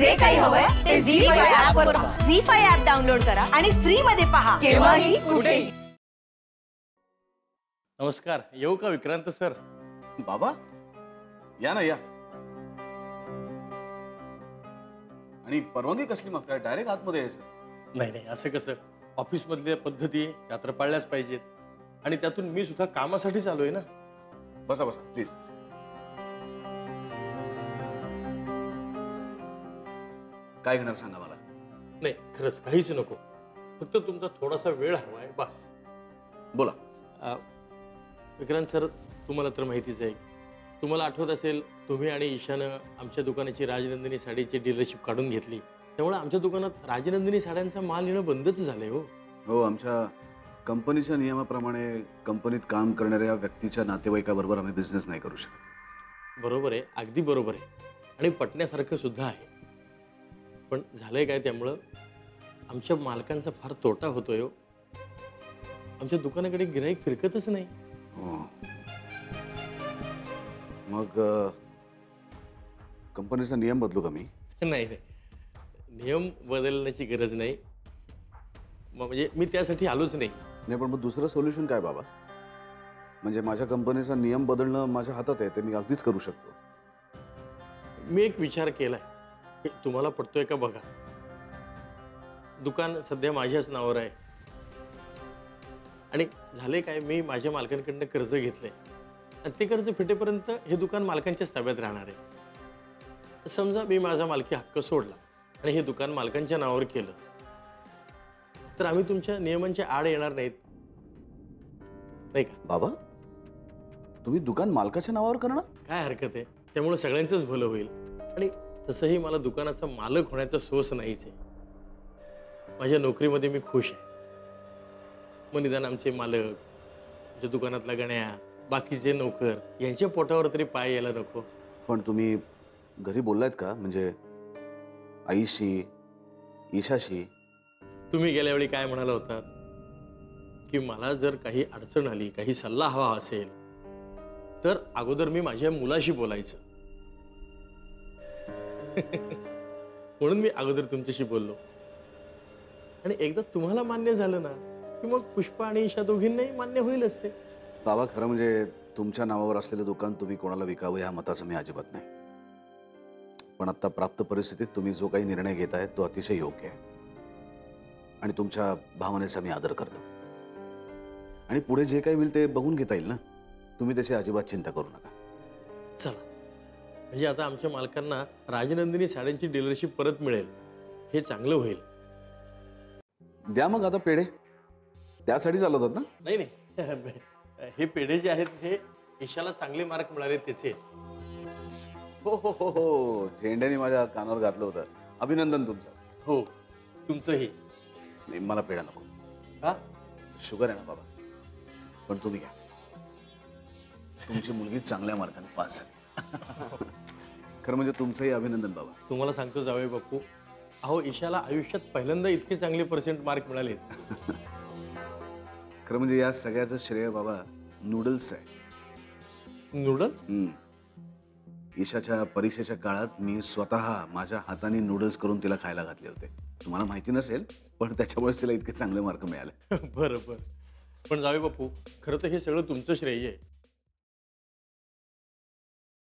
जे काही हवंय ते झी5 ऍप वर पहा. झी5 ऍप डाउनलोड करा आणि फ्री मध्ये पहा केव्हाही कुठेही. नमस्कार. येऊ का विक्रांत सर? बाबा या ना या. आणि परवानगी कसली मागताय? डायरेक्ट आतमध्ये यायचं? नाही नाही, असं कसं? ऑफिस मधल्या पद्धती त्या तर पाळल्याच पाहिजेत. आणि त्यातून मी सुद्धा कामासाठीच आलोय ना. बसा बसा प्लीज. काय घेणार सांगा मला. नाही खरंच काहीच नको, फक्त तुमचा थोडासा वेळ हवाय बस. बोला. विक्रांत सर, तुम्हाला तर माहितीच आहे, तुम्हाला आठवत असेल तुम्ही आणि ईशानं आमच्या दुकानाची राजनंदिनी साडीची डीलरशिप काढून घेतली. त्यामुळे आमच्या दुकानात राजनंदिनी साड्यांचा माल येणं बंदच झालंय. हो, आमच्या कंपनीच्या नियमाप्रमाणे कंपनीत काम करणाऱ्या व्यक्तीच्या नातेवाईकाबरोबर आम्ही बिझनेस नाही करू शकत. बरोबर आहे, अगदी बरोबर आहे आणि पटण्यासारखं सुद्धा आहे. पण झालंय काय, त्यामुळं आमच्या मालकांचा फार तोटा होतोय. आमच्या दुकानाकडे गिराईक फिरकतच नाही. हो, मग कंपनीचा नियम बदलू का मी? नाही नाही, नियम बदलण्याची गरज नाही. म्हणजे मी त्यासाठी आलोच नाही. नाही, पण मग दुसरं सोल्युशन काय बाबा? म्हणजे माझ्या कंपनीचा नियम बदलणं माझ्या हातात आहे, ते मी अगदीच करू शकतो. मी एक विचार केलाय, तुम्हाला पटतोय का बघा. दुकान सध्या माझ्याच नावावर आहे आणि झाले काय, मी माझ्या मालकांकडनं कर्ज घेतलंय आणि ते कर्ज फिटेपर्यंत हे दुकान मालकांच्याच ताब्यात राहणार आहे. समजा मी माझा मालकी हक्क सोडला आणि हे दुकान मालकांच्या नावावर केलं तर आम्ही तुमच्या नियमांच्या आड येणार नाहीत, नाही का? बाबा, तुम्ही दुकान मालकाच्या नावावर करणार? काय हरकत आहे, त्यामुळे सगळ्यांचंच भलं होईल. आणि तसंही मला दुकानाचा मालक होण्याचा सोस नाहीच आहे. माझ्या नोकरीमध्ये मी खुश आहे. मग निदान आमचे मालक, आमच्या दुकानातला गण्या, बाकीचे नोकर यांच्या पोटावर तरी पाय यायला नको. पण तुम्ही घरी बोललायत का? म्हणजे आईशी, ईशाशी? तुम्ही गेल्या वेळी काय म्हणाला होतात की मला जर काही अडचण आली, काही सल्ला हवा असेल तर अगोदर मी माझ्या मुलाशी बोलायचं. म्हणून मी अगोदर तुमच्याशी बोललो आणि एकदा तुम्हाला मान्य झालं ना की मग पुष्पा आणि ईशा दोघींनाही मान्य होईल असते. बाबा, खरं म्हणजे तुमच्या नावावर असलेलं दुकान तुम्ही कोणाला विकावं या मताचं मी अजिबात नाही. पण आता प्राप्त परिस्थितीत तुम्ही जो काही निर्णय घेताय तो अतिशय योग्य आहे आणि तुमच्या भावनेचा मी आदर करतो. आणि पुढे जे काही होईल ते बघून घेता येईल ना. तुम्ही त्याची अजिबात चिंता करू नका. चला, म्हणजे आता आमच्या मालकांना राजनंदिनी साड्यांची डीलरशिप परत मिळेल, हे चांगलं होईल. द्या मग आता पेढे. त्यासाठी चालत होत ना? नाही नाही, हे पेढे जे आहेत हे ईशाला चांगले मार्क मिळाले त्याचे. हो हो हो हो, झेंड्याने माझ्या कानावर घातलं होतं. अभिनंदन तुमचं. हो, तुमचंही. नाही, मला पेढा नको. हा, शुगर आहे ना बाबा. पण तुम्ही घ्या. तुमची मुलगी चांगल्या मार्काने पास झाली. खरं म्हणजे तुमचंही अभिनंदन बाबा. तुम्हाला सांगतो जावई बापू, अहो ईशाला आयुष्यात पहिल्यांदा इतके चांगले पर्सेंट मार्क मिळाले. खरं म्हणजे या सगळ्याचं श्रेय बाबा नूडल्स आहे. नूडल्स? ईशाच्या परीक्षेच्या काळात मी स्वतः माझ्या हाताने नूडल्स करून तिला खायला घातले होते. तुम्हाला माहिती नसेल, पण त्याच्यामुळे तिला इतके चांगले मार्क मिळाले. बरं बरं. पण जावई बापू, खरं तर हे सगळं तुमचं श्रेय आहे.